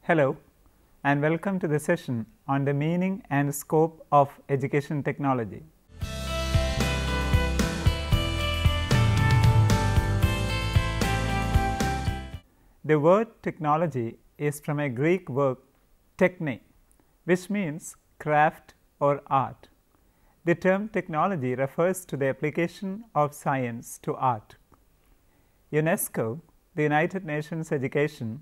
Hello and welcome to the session on the meaning and scope of education technology. The word technology is from a Greek word techne, which means craft or art. The term technology refers to the application of science to art. UNESCO, the United Nations Education,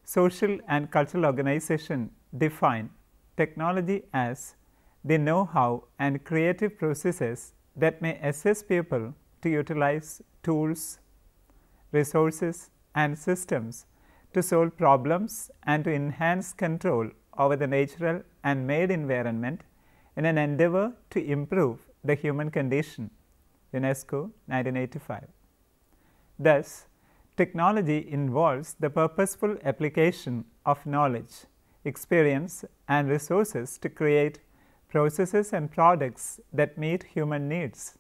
Social and Cultural Organization define technology as the know-how and creative processes that may assist people to utilize tools, resources and systems to solve problems and to enhance control over the natural and made environment in an endeavor to improve the human condition. UNESCO 1985. Thus, technology involves the purposeful application of knowledge, experience and resources to create processes and products that meet human needs.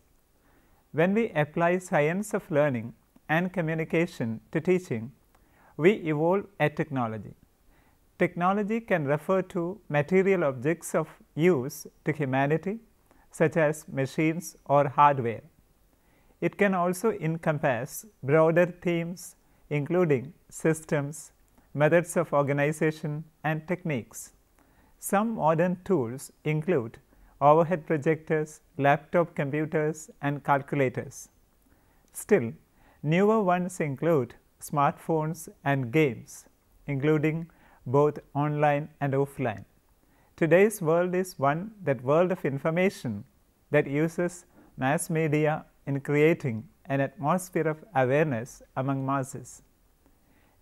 When we apply science of learning and communication to teaching, we evolve a technology. Technology can refer to material objects of use to humanity, such as machines or hardware. It can also encompass broader themes including systems, methods of organization and techniques. Some modern tools include overhead projectors, laptop computers and calculators. Still, newer ones include smartphones and games, including both online and offline. Today's world is that world of information that uses mass media in creating an atmosphere of awareness among masses.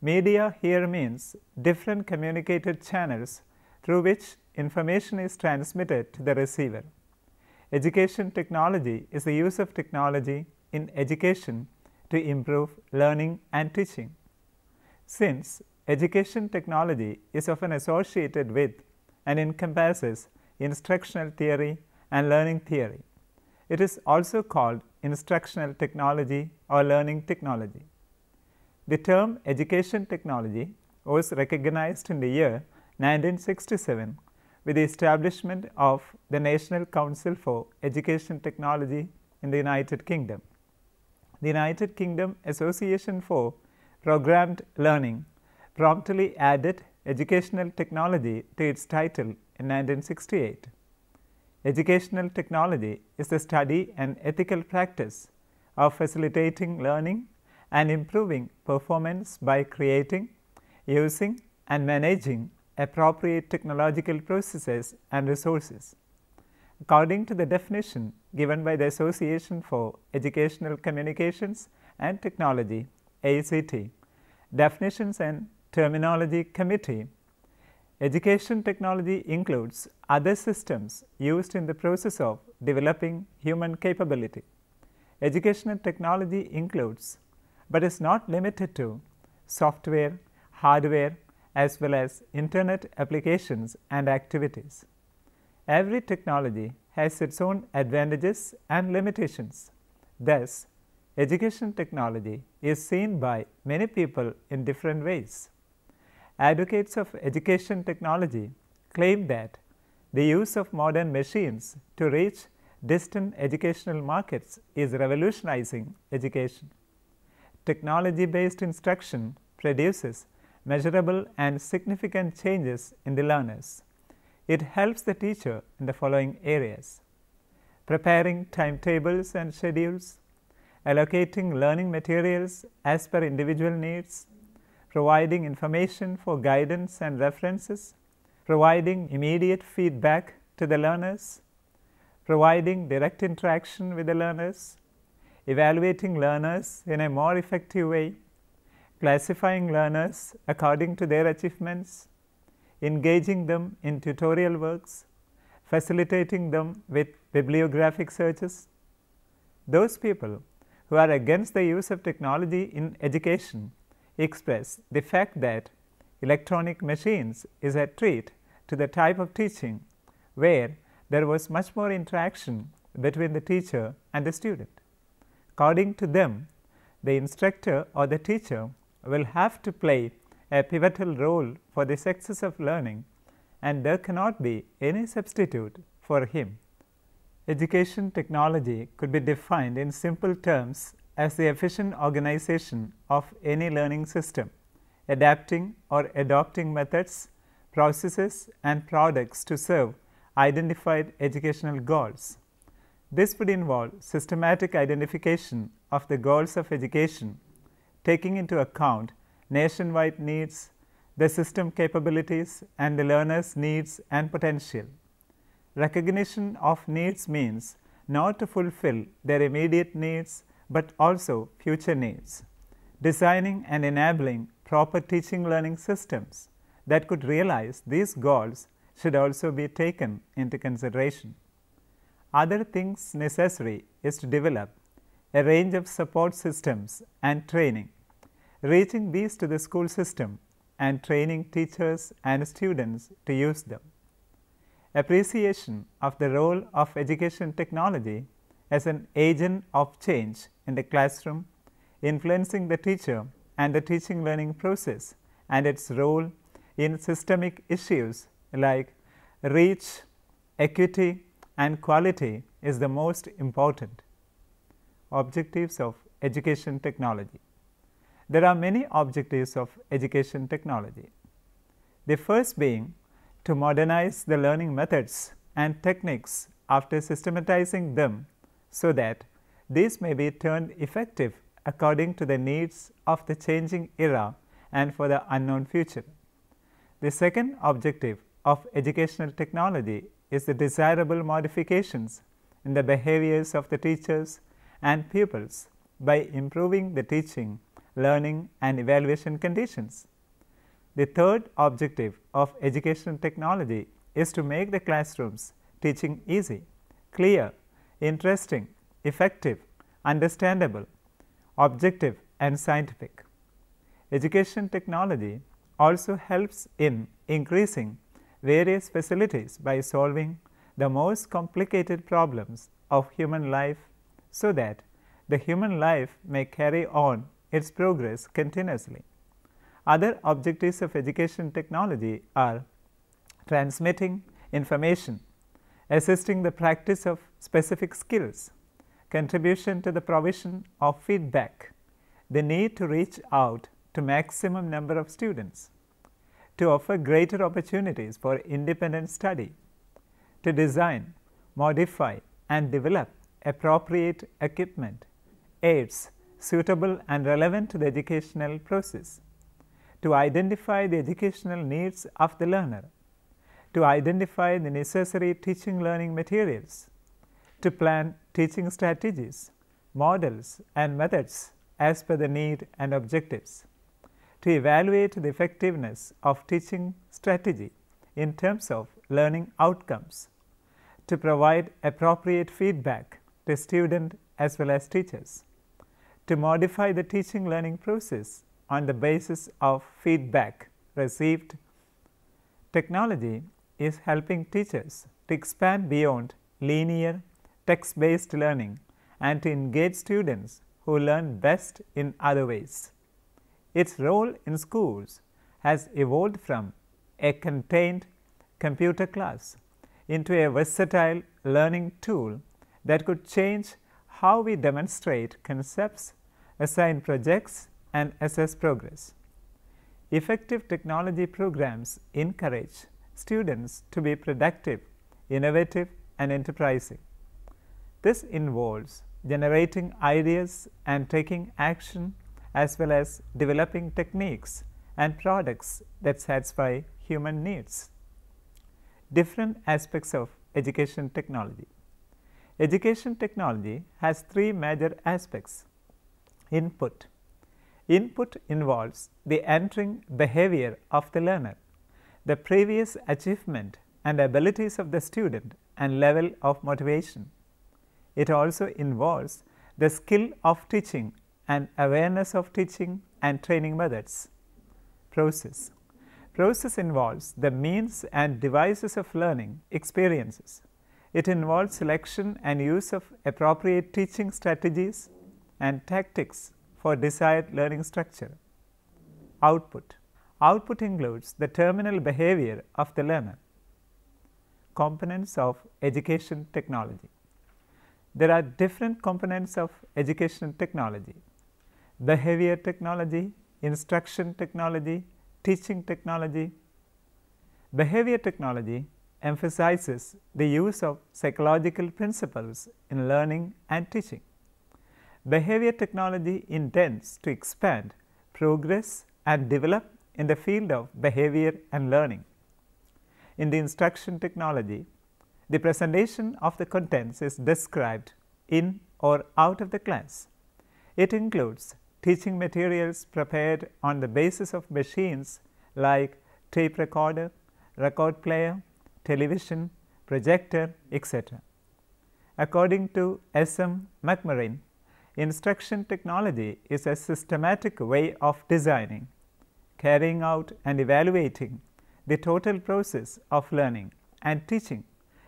Media here means different communicated channels through which information is transmitted to the receiver. Education technology is the use of technology in education to improve learning and teaching. Since education technology is often associated with and encompasses instructional theory and learning theory, it is also called instructional technology or learning technology. The term education technology was recognized in the year 1967 with the establishment of the National Council for Education Technology in the United Kingdom. The United Kingdom Association for Programmed Learning promptly added educational technology to its title in 1968. Educational technology is the study and ethical practice of facilitating learning and improving performance by creating, using and managing appropriate technological processes and resources. According to the definition given by the Association for Educational Communications and Technology ACT, Definitions and Terminology Committee, education technology includes other systems used in the process of developing human capability. Educational technology includes, but is not limited to, software, hardware, as well as internet applications and activities. Every technology has its own advantages and limitations. Thus, education technology is seen by many people in different ways. Advocates of education technology claim that the use of modern machines to reach distant educational markets is revolutionizing education. Technology-based instruction produces measurable and significant changes in the learners. It helps the teacher in the following areas: preparing timetables and schedules, allocating learning materials as per individual needs, providing information for guidance and references, providing immediate feedback to the learners, providing direct interaction with the learners, evaluating learners in a more effective way, classifying learners according to their achievements, engaging them in tutorial works, facilitating them with bibliographic searches. Those people who are against the use of technology in education express the fact that electronic machines is a threat to the type of teaching where there was much more interaction between the teacher and the student. According to them, the instructor or the teacher will have to play a pivotal role for the success of learning, and there cannot be any substitute for him. Education technology could be defined in simple terms as the efficient organization of any learning system, adapting or adopting methods, processes, and products to serve identified educational goals. This would involve systematic identification of the goals of education, taking into account nationwide needs, the system capabilities, and the learner's needs and potential. Recognition of needs means not to fulfill their immediate needs, but also future needs. Designing and enabling proper teaching learning systems that could realize these goals should also be taken into consideration. Other things necessary is to develop a range of support systems and training, reaching these to the school system and training teachers and students to use them. Appreciation of the role of education technology as an agent of change in the classroom, influencing the teacher and the teaching learning process, and its role in systemic issues like reach, equity, and quality is the most important. Objectives of education technology. There are many objectives of education technology. The first being to modernize the learning methods and techniques after systematizing them so that these may be turned effective according to the needs of the changing era and for the unknown future. The second objective of educational technology is the desirable modifications in the behaviors of the teachers and pupils by improving the teaching, learning, and evaluation conditions. The third objective of educational technology is to make the classrooms teaching easy, clear, interesting, effective, understandable, objective, and scientific. Education technology also helps in increasing various facilities by solving the most complicated problems of human life so that the human life may carry on its progress continuously. Other objectives of education technology are transmitting information, assisting the practice of specific skills, contribution to the provision of feedback, the need to reach out to maximum number of students, to offer greater opportunities for independent study, to design, modify, and develop appropriate equipment, aids suitable and relevant to the educational process, to identify the educational needs of the learner, to identify the necessary teaching learning materials, to plan teaching strategies, models, and methods as per the need and objectives, to evaluate the effectiveness of teaching strategy in terms of learning outcomes, to provide appropriate feedback to student as well as teachers, to modify the teaching learning process on the basis of feedback received. Technology is helping teachers to expand beyond linear text-based learning and to engage students who learn best in other ways. Its role in schools has evolved from a contained computer class into a versatile learning tool that could change how we demonstrate concepts, assign projects, and assess progress. Effective technology programs encourage students to be productive, innovative, and enterprising. This involves generating ideas and taking action as well as developing techniques and products that satisfy human needs. Different aspects of education technology. Education technology has three major aspects. Input. Input involves the entering behavior of the learner, the previous achievement and abilities of the student and level of motivation. It also involves the skill of teaching and awareness of teaching and training methods. Process. Process involves the means and devices of learning experiences. It involves selection and use of appropriate teaching strategies and tactics for desired learning structure. Output. output includes the terminal behavior of the learner. Components of education technology. There are different components of education technology: behavior technology, instruction technology, teaching technology. Behavior technology emphasizes the use of psychological principles in learning and teaching. Behavior technology intends to expand, progress, and develop in the field of behavior and learning. In the instruction technology, the presentation of the contents is described in or out of the class. It includes teaching materials prepared on the basis of machines like tape recorder, record player, television, projector, etc. According to S.M. McMurrin, instruction technology is a systematic way of designing, carrying out and evaluating the total process of learning and teaching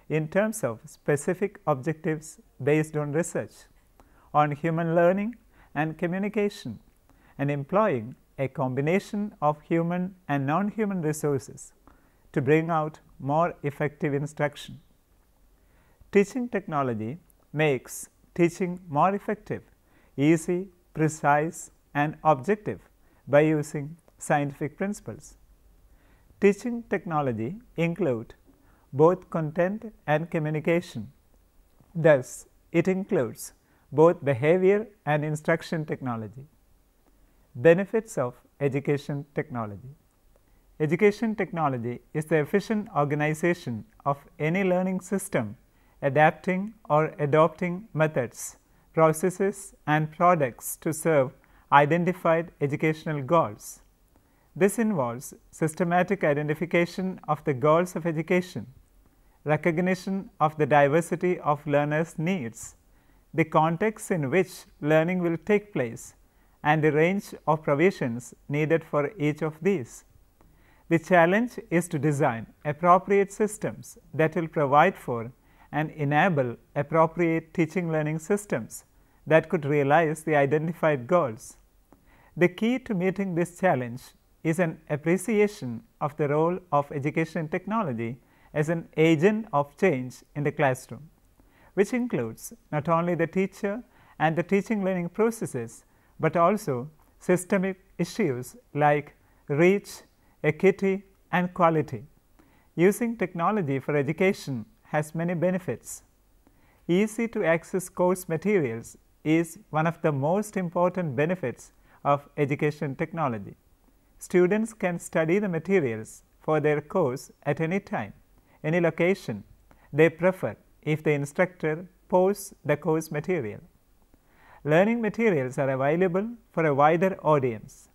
in terms of specific objectives based on research on human learning and communication, and employing a combination of human and non-human resources to bring out more effective instruction. Teaching technology makes teaching more effective, easy, precise, and objective by using scientific principles. Teaching technology include both content and communication. Thus, it includes both behavior and instruction technology. Benefits of education technology. Education technology is the efficient organization of any learning system adapting or adopting methods, processes, and products to serve identified educational goals. This involves systematic identification of the goals of education, recognition of the diversity of learners' needs, the context in which learning will take place, and the range of provisions needed for each of these. The challenge is to design appropriate systems that will provide for and enable appropriate teaching learning systems that could realize the identified goals. The key to meeting this challenge is an appreciation of the role of education technology as an agent of change in the classroom, which includes not only the teacher and the teaching learning processes, but also systemic issues like reach, equity, and quality. Using technology for education has many benefits. Easy to access course materials is one of the most important benefits of education technology. Students can study the materials for their course at any time, any location they prefer if the instructor posts the course material. Learning materials are available for a wider audience.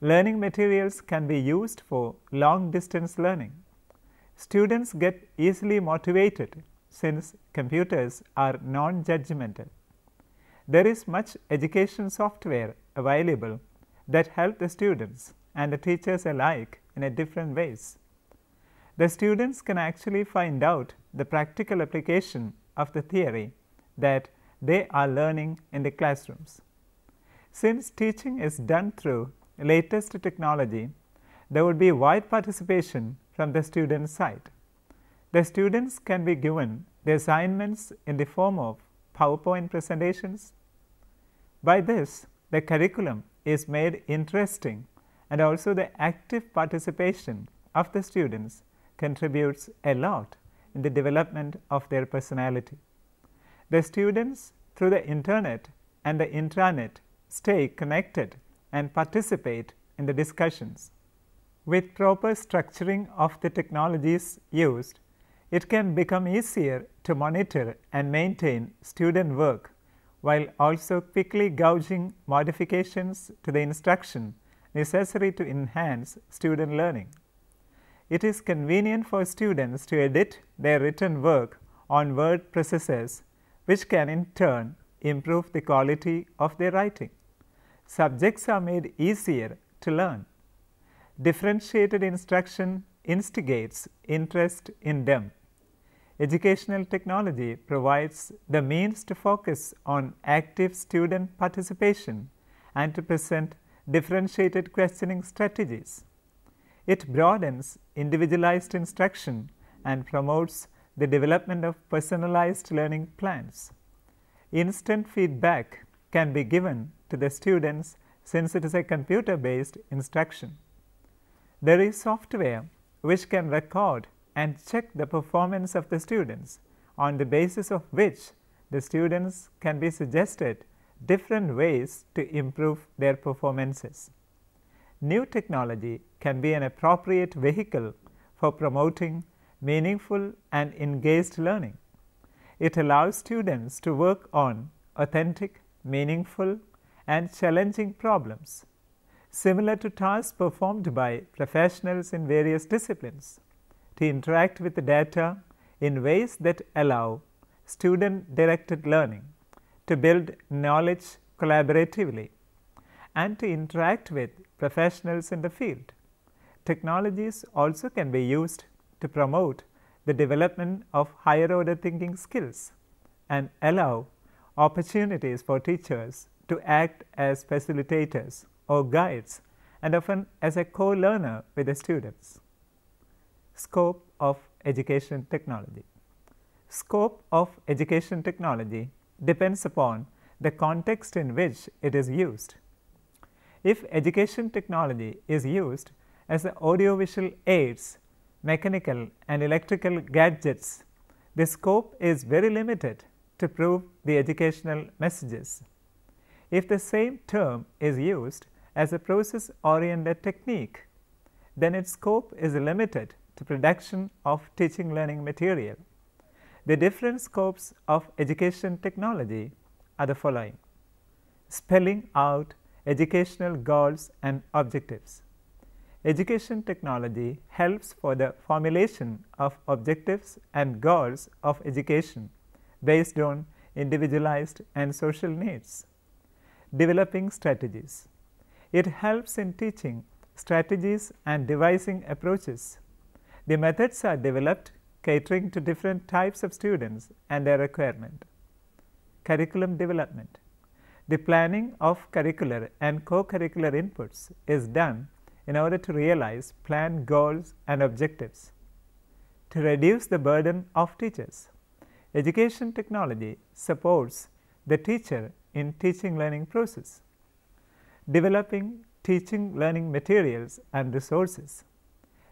Learning materials can be used for long distance learning. Students get easily motivated since computers are non-judgmental. There is much education software available that help the students and the teachers alike in different ways. The students can actually find out the practical application of the theory that they are learning in the classrooms. Since teaching is done through latest technology, there would be wide participation from the student side. The students can be given the assignments in the form of PowerPoint presentations. By this, the curriculum is made interesting, and also the active participation of the students contributes a lot in the development of their personality. The students through the internet and the intranet stay connected and participate in the discussions. With proper structuring of the technologies used, it can become easier to monitor and maintain student work while also quickly gauging modifications to the instruction necessary to enhance student learning. It is convenient for students to edit their written work on word processors, which can in turn improve the quality of their writing. Subjects are made easier to learn. Differentiated instruction instigates interest in them. Educational technology provides the means to focus on active student participation and to present differentiated questioning strategies. It broadens individualized instruction and promotes the development of personalized learning plans. Instant feedback can be given to the students since it is a computer-based instruction. There is software which can record and check the performance of the students, on the basis of which the students can be suggested different ways to improve their performances. New technology can be an appropriate vehicle for promoting meaningful and engaged learning. It allows students to work on authentic, meaningful, and challenging problems, similar to tasks performed by professionals in various disciplines, to interact with the data in ways that allow student-directed learning, to build knowledge collaboratively, and to interact with professionals in the field. Technologies also can be used to promote the development of higher order thinking skills and allow opportunities for teachers to act as facilitators or guides and often as a co-learner with the students. Scope of education technology. Scope of education technology depends upon the context in which it is used. If education technology is used as audiovisual aids, mechanical and electrical gadgets, the scope is very limited to prove the educational messages. If the same term is used as a process-oriented technique, then its scope is limited to production of teaching learning material. The different scopes of education technology are the following: spelling out educational goals and objectives. Education technology helps for the formulation of objectives and goals of education based on individualized and social needs. Developing strategies. It helps in teaching strategies and devising approaches. The methods are developed catering to different types of students and their requirement. Curriculum development. The planning of curricular and co-curricular inputs is done in order to realize planned goals and objectives. To reduce the burden of teachers, education technology supports the teacher in teaching learning process. Developing teaching learning materials and resources.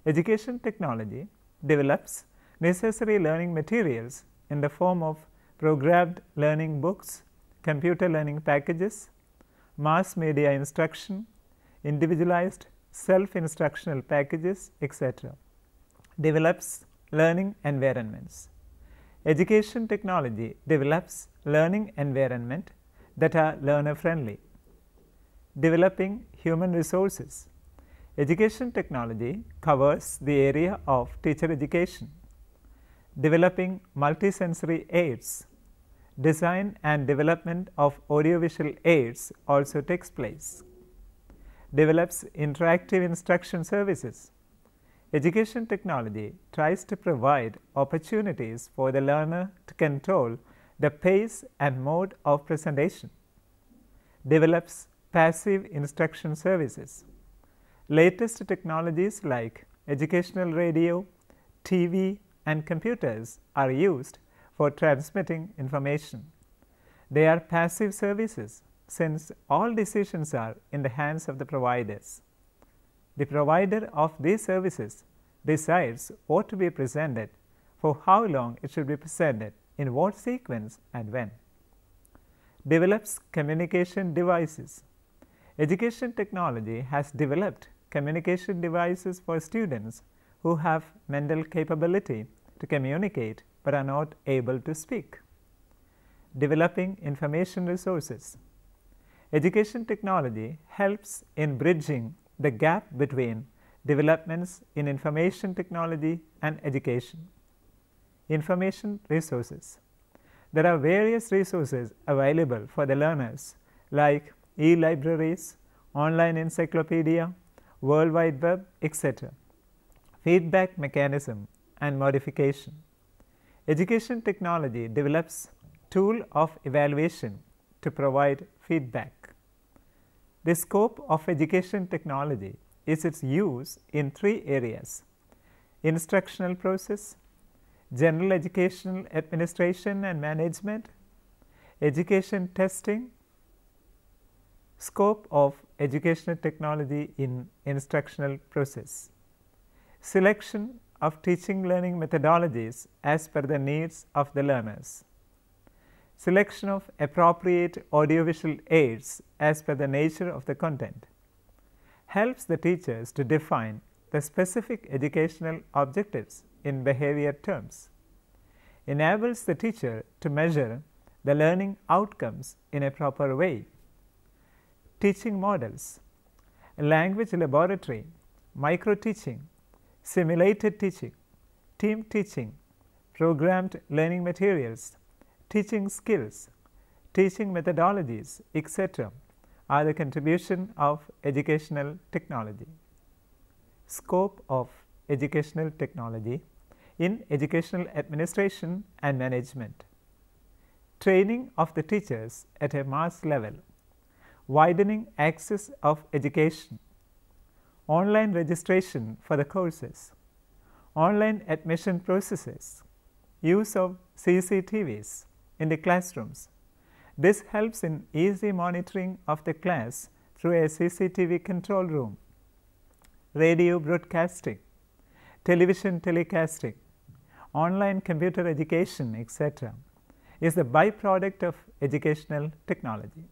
Education technology develops necessary learning materials in the form of programmed learning books, computer learning packages, mass media instruction, individualized self-instructional packages, etc. Develops learning environments. Education technology develops learning environment that are learner-friendly. Developing human resources. Education technology covers the area of teacher education. Developing multisensory aids. Design and development of audiovisual aids also takes place. Develops interactive instruction services. Education technology tries to provide opportunities for the learner to control the pace and mode of presentation. Develops passive instruction services. Latest technologies like educational radio, TV, and computers are used for transmitting information. They are passive services since all decisions are in the hands of the providers. The provider of these services decides what to be presented, for how long it should be presented, in what sequence and when. Develops communication devices. Education technology has developed communication devices for students who have mental capability to communicate but are not able to speak. Developing information resources. Education technology helps in bridging the gap between developments in information technology and education. Information resources. There are various resources available for the learners like e-libraries, online encyclopedia, World Wide Web, etc. Feedback mechanism and modification. Education technology develops tool of evaluation to provide feedback. The scope of education technology is its use in three areas: instructional process, general educational administration and management, education testing. Scope of educational technology in instructional process: selection of teaching learning methodologies as per the needs of the learners, selection of appropriate audiovisual aids as per the nature of the content, helps the teachers to define the specific educational objectives in behavior terms, enables the teacher to measure the learning outcomes in a proper way. Teaching models: language laboratory, micro teaching, simulated teaching, team teaching, programmed learning materials, teaching skills, teaching methodologies, etc. are the contribution of educational technology. Scope of educational technology in educational administration and management: training of the teachers at a mass level, widening access of education, online registration for the courses, online admission processes, use of CCTVs in the classrooms. This helps in easy monitoring of the class through a CCTV control room. Radio broadcasting, television telecasting, online computer education, etc. is the byproduct of educational technology.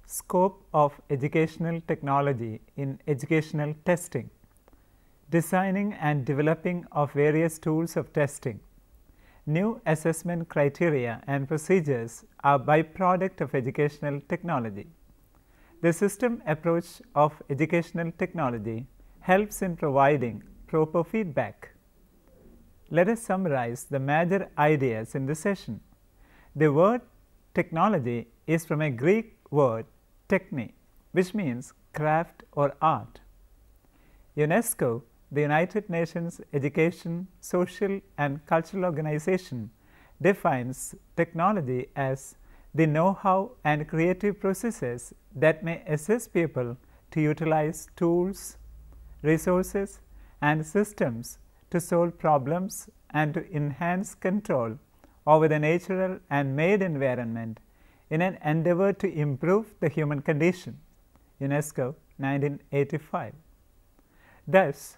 Scope of educational technology in educational testing: designing and developing of various tools of testing. New assessment criteria and procedures are byproduct of educational technology. The system approach of educational technology helps in providing proper feedback. Let us summarize the major ideas in this session. The word technology is from a Greek word techne, which means craft or art. UNESCO, the United Nations Education, Social and Cultural Organization, defines technology as the know-how and creative processes that may assist people to utilize tools, resources and systems to solve problems and to enhance control over the natural and made environment in an endeavor to improve the human condition. UNESCO 1985. Thus,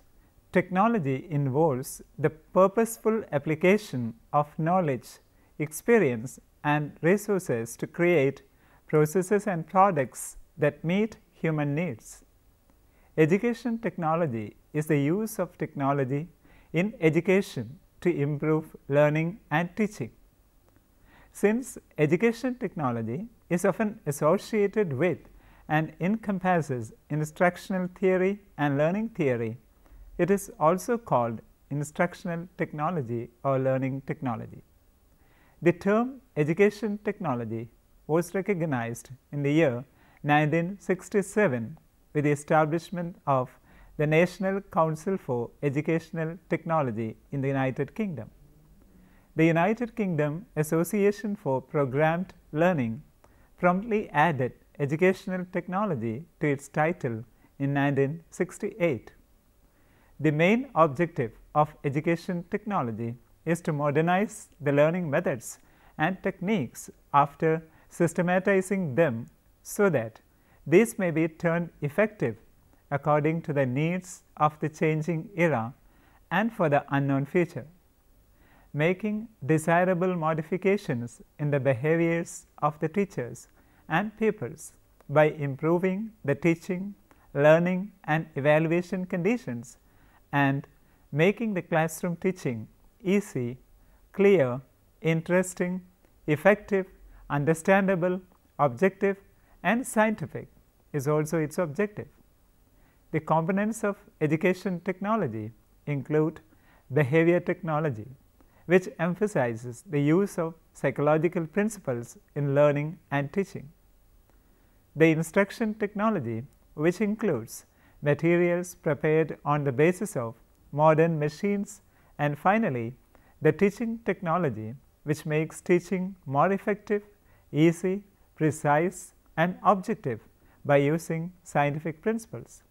technology involves the purposeful application of knowledge, experience and resources to create processes and products that meet human needs. Education technology is the use of technology in education to improve learning and teaching. Since education technology is often associated with and encompasses instructional theory and learning theory, it is also called instructional technology or learning technology. The term education technology was recognized in the year 1967 with the establishment of the National Council for Educational Technology in the United Kingdom. The United Kingdom Association for Programmed Learning promptly added educational technology to its title in 1968. The main objective of education technology is to modernize the learning methods and techniques after systematizing them so that these may be turned effective according to the needs of the changing era and for the unknown future. Making desirable modifications in the behaviors of the teachers and pupils by improving the teaching, learning and evaluation conditions and making the classroom teaching easy, clear, interesting, effective, understandable, objective and scientific is also its objective. The components of education technology include behavior technology, which emphasizes the use of psychological principles in learning and teaching. The instruction technology, which includes materials prepared on the basis of modern machines, and finally, the teaching technology, which makes teaching more effective, easy, precise and objective by using scientific principles.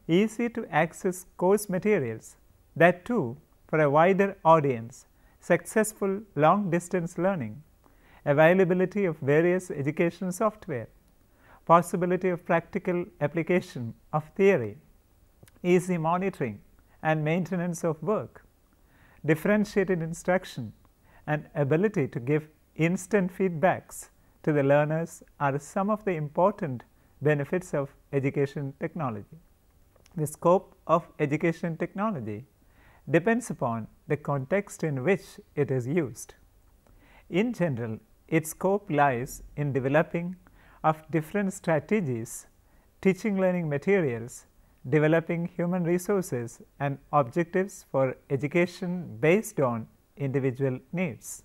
easy to access course materials, that too for a wider audience, successful long distance learning, availability of various education software, possibility of practical application of theory, easy monitoring and maintenance of work, differentiated instruction, and ability to give instant feedbacks to the learners are some of the important benefits of education technology. The scope of education technology depends upon the context in which it is used. In general, its scope lies in developing of different strategies, teaching learning materials, developing human resources and objectives for education based on individual needs.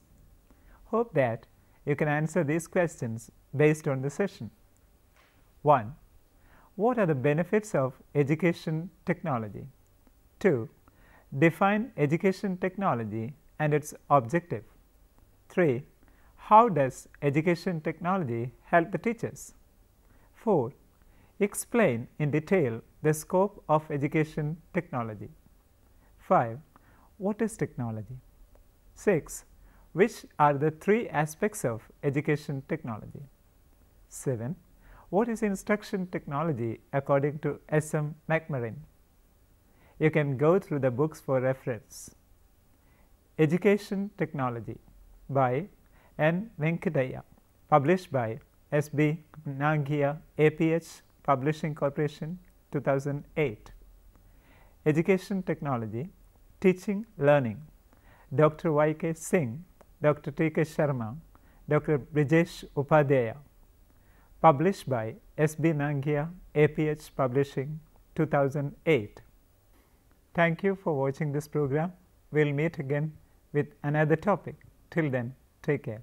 Hope that you can answer these questions based on the session. 1. What are the benefits of education technology? 2. Define education technology and its objective. 3. How does education technology help the teachers? 4. Explain in detail the scope of education technology. 5. What is technology? 6. Which are the 3 aspects of education technology? 7. What is instruction technology according to S.M. McMurrin? You can go through the books for reference. Education Technology by N. Venkataya, published by S.B. Nangia, APH Publishing Corporation, 2008. Education Technology, Teaching Learning, Dr. Y.K. Singh, Dr. T.K. Sharma, Dr. Brijesh Upadhyaya, published by S.B. Nangia, APH Publishing, 2008. Thank you for watching this program. We will meet again with another topic. Till then, take care.